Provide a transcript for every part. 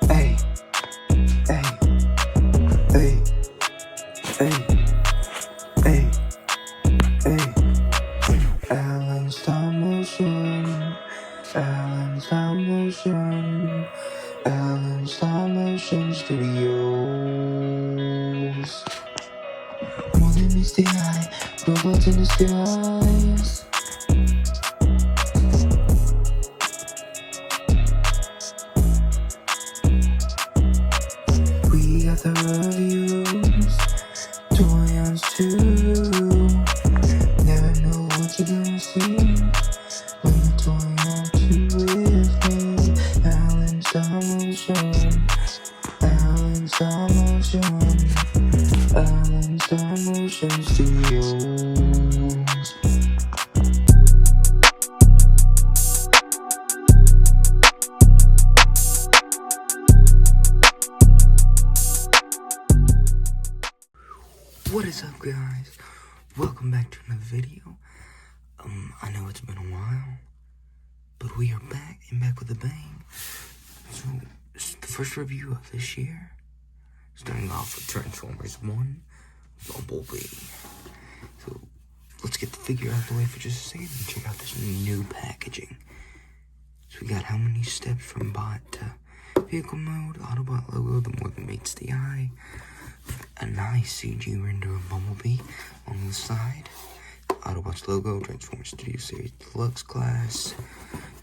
Hey, hey, hey, hey, hey, hey. Alan stop motion, Alan stop motion, Alan stop motion studios. More than meets the eye, robots in the skies. We got the reviews, toy-ons too. Never know what you're gonna see when the toy-on two with me. Alan stop motion, Alan stop motion, Alan stop motion studios. What is up, guys? Welcome back to another video. I know it's been a while, but we are back and back with a bang. So, it's the first review of this year. Starting off with Transformers 1, Bumblebee. So, let's get the figure out of the way for just a second and check out this new packaging. So, we got how many steps from bot to vehicle mode, Autobot logo, the more than meets the eye. A nice CG render of Bumblebee on the side. Autobots logo, Transformers Studio Series Deluxe Class,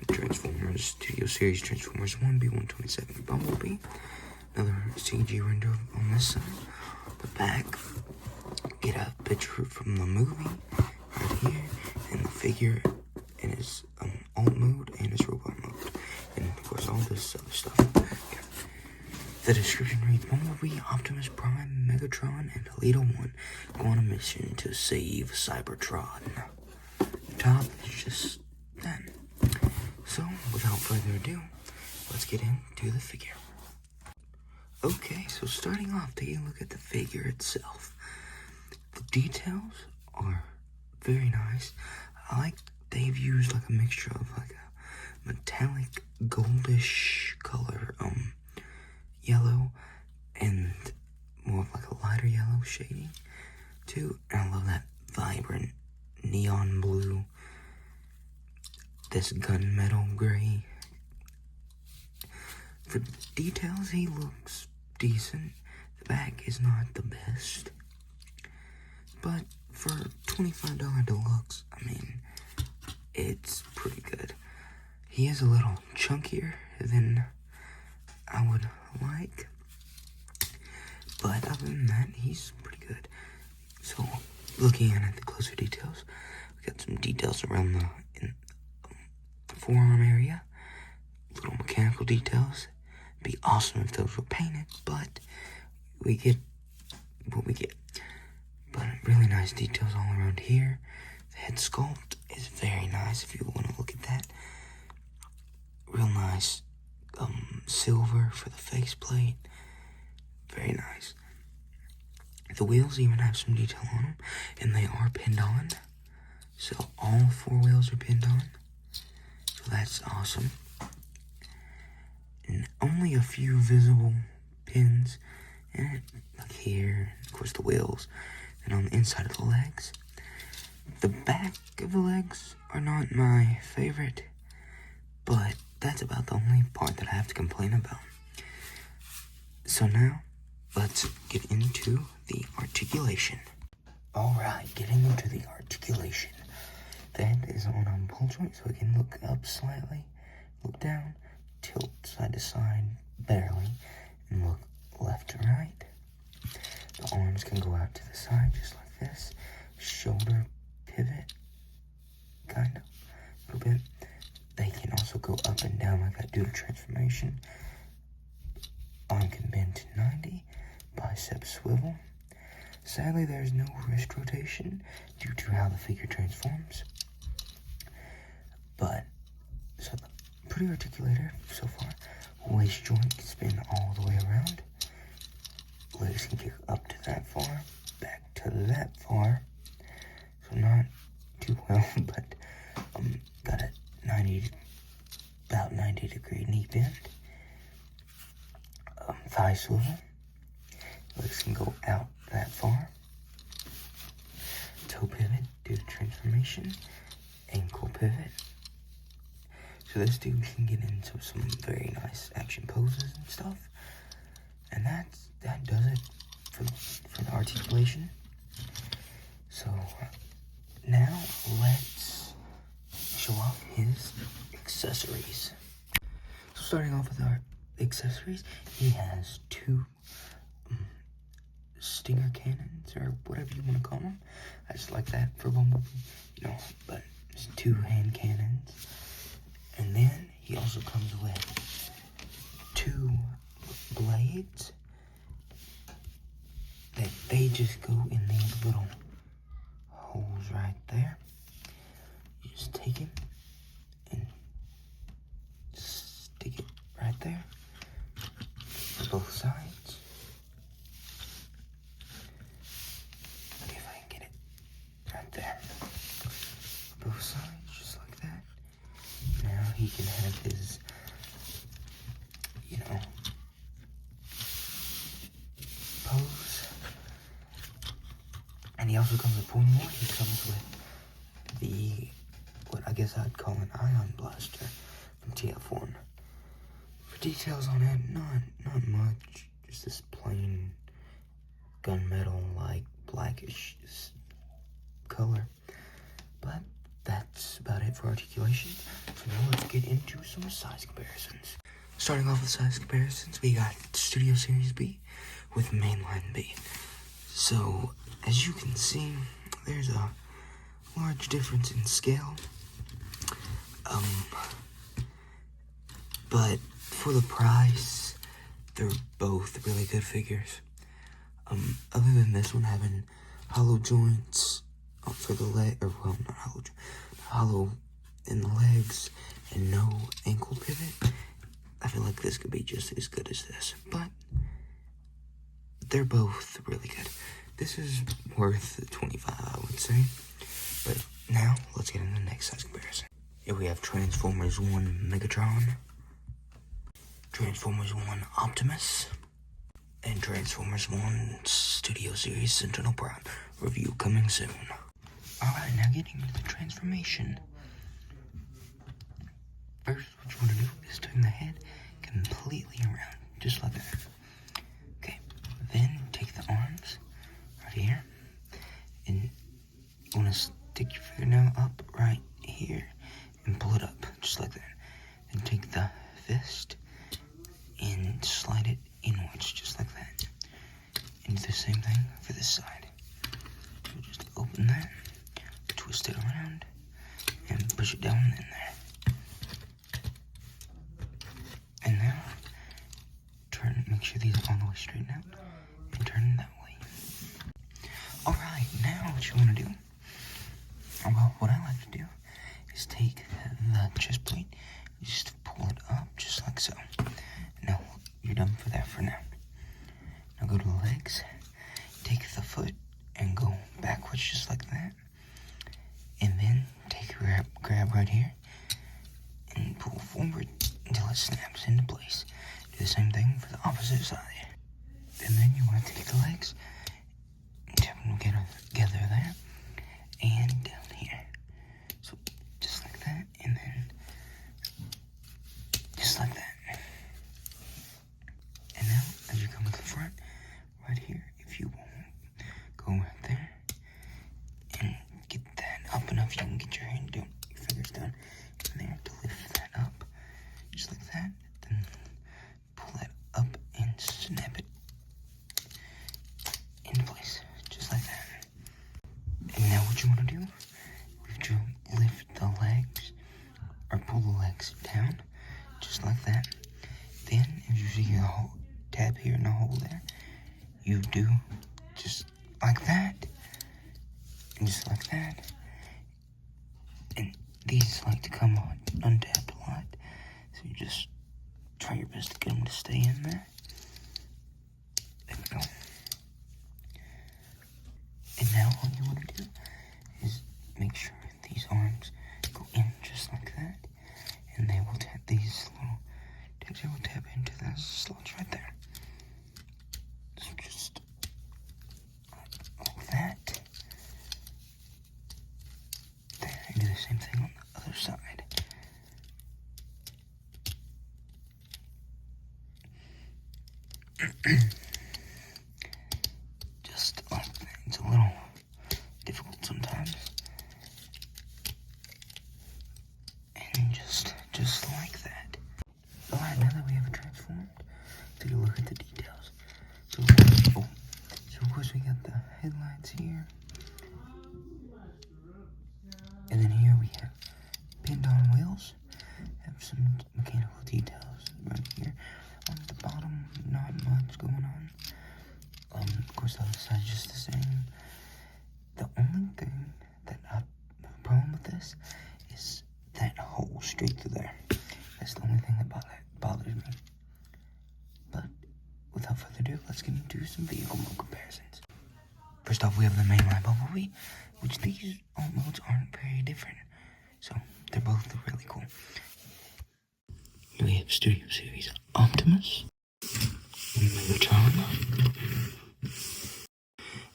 Transformers Studio Series Transformers 1B127 Bumblebee. Another CG render on this side. The back, get a picture from the movie right here, and the figure in his alt mode and his robot mode, and of course all this other stuff. Yeah. The description reads, Bumblebee, Optimus Prime, Megatron, and Elita 1 go on a mission to save Cybertron. The top is just that. So, without further ado, let's get into the figure. Okay, so starting off, taking a look at the figure itself. The details are very nice. I like they've used like a mixture of like a metallic goldish color, yellow, and more of like a lighter yellow shading too. And I love that vibrant neon blue, this gunmetal gray. For details, he looks decent. The back is not the best, but for $25 deluxe, I mean, it's pretty good. He is a little chunkier than I would like, but other than that, he's pretty good. So, looking at the closer details, we got some details around the forearm area, little mechanical details. It'd be awesome if those were painted, but we get what we get. But really nice details all around here. The head sculpt is very nice if you want to look at that. Real nice. Silver for the faceplate. Very nice. The wheels even have some detail on them, and they are pinned on. So all four wheels are pinned on. So that's awesome. And only a few visible pins in it, like here, of course the wheels, and on the inside of the legs. The back of the legs are not my favorite, but that's about the only part that I have to complain about. So now, let's get into the articulation. Alright, getting into the articulation. The head is on a ball joint, so we can look up slightly, look down, tilt side to side, barely, and look left to right. The arms can go out to the side, just like this. Shoulder pivot, kind of, a little bit. They can also go up and down like that due to transformation. Arm can bend to 90, bicep swivel. Sadly, there is no wrist rotation due to how the figure transforms. But, so pretty articulator so far. Waist joint can spin all the way around. Legs can kick up to that far, back to that far. So not too well, but got a 90 about 90-degree knee bend. Thigh swivel. Legs can go out that far. Toe pivot due to transformation. Ankle pivot. So this dude can get into some very nice action poses and stuff. And that does it for the articulation. So now let's show off his accessories. So starting off with our accessories, he has two stinger cannons, or whatever you want to call them. I just like that for Bumblebee, but it's 2 hand cannons. And then he also comes with 2 blades that they just go in these little holes right there. You just take it and stick it right there for both sides. See if I can get it right there. Both sides, just like that. Now he can have his, pose. And he also comes with one more. He comes with the, what I guess I'd call an ion blaster from TF1. For details on it, not much. Just this plain gunmetal, like blackish color. But that's about it for articulation. So now let's get into some size comparisons. Starting off with size comparisons, we got Studio Series B with Mainline B. So, as you can see, there's a large difference in scale. But for the price, they're both really good figures. Other than this one having hollow joints for the leg, or well, not hollow in the legs and no ankle pivot, I feel like this could be just as good as this, but they're both really good. This is worth $25, I would say. But now, let's get into the next size comparison. Here we have Transformers 1 Megatron, Transformers 1 Optimus, and Transformers 1 Studio Series Sentinel Prime. Review coming soon. Alright, now getting into the transformation. First, what you want to do is turn the head completely around, just like that. Okay, then take the arms right here, and you want to stick your fingernail up right here and pull it up, just like that. Then take the fist and slide it inwards, just like that. And do the same thing for this side. So just open that, twist it around, and push it down in there. And now, make sure these are all the way straightened out, and turn that way. Alright, now what you want to do, well, what I like to do, is take the chest plate, and just pull it up, just like so. Now, you're done for that for now. Now go to the legs, take the foot, and go backwards, just like that. And then take a grab right here, and pull forward until it snaps into place. Do the same thing for the opposite side. And then you want to take the legs and tap them together there and down here. So just like that, and then just like that. And now, as you come to the front, right here, if you want, go right there and get that up enough. You can get your fingers down in there to lift that up. Just like that, then pull that up and snap it into place, just like that. And now what you want to do, lift the legs, or pull the legs down, just like that. Then, if you see your tab here and the hole there, you do just like that, and just like that. And these like to come on untapped a lot. So you just try your best to get them to stay in there. There we go. And now all you want to do is make sure these arms go in just like that. And they will tap these actually will tap into the slots right there. So just like that. There, and do the same thing on the other side. Just like that. It's a little difficult sometimes. And just like that. Alright, now that we have it transformed, take a look at the details. So of course we got the headlights here. And then here we have pinned on wheels. Have some mechanical details right here. On the bottom, not much going on. Of course the other side is just the same. The only thing that I have a problem with this is that hole straight through there. That's the only thing that bothers me. But without further ado, let's get into some vehicle mode comparisons. First off, we have the mainline Bumblebee, which these alt modes aren't very different. So they're both really cool. Here we have Studio Series Optimus, Megatron,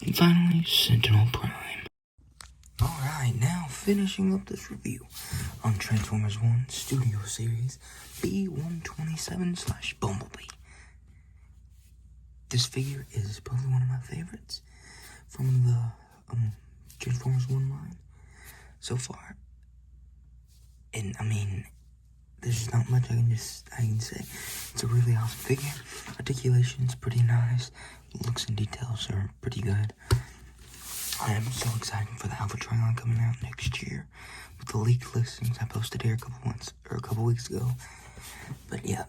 and finally Sentinel Prime. Alright, now finishing up this review on Transformers 1 Studio Series B127/Bumblebee. This figure is probably one of my favorites from the Transformers 1 line so far. And I mean, there's just not much I can say. It's a really awesome figure. Articulation's pretty nice. Looks and details are pretty good. I am so excited for the Alpha Trigon coming out next year with the leaked listings I posted here a couple weeks ago. But yeah,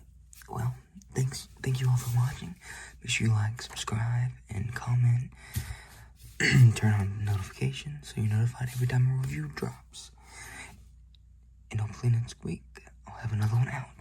well, thank you all for watching. Make sure you like, subscribe, and comment. Turn on notifications so you're notified every time a review drops. And hopefully next week I'll have another one out.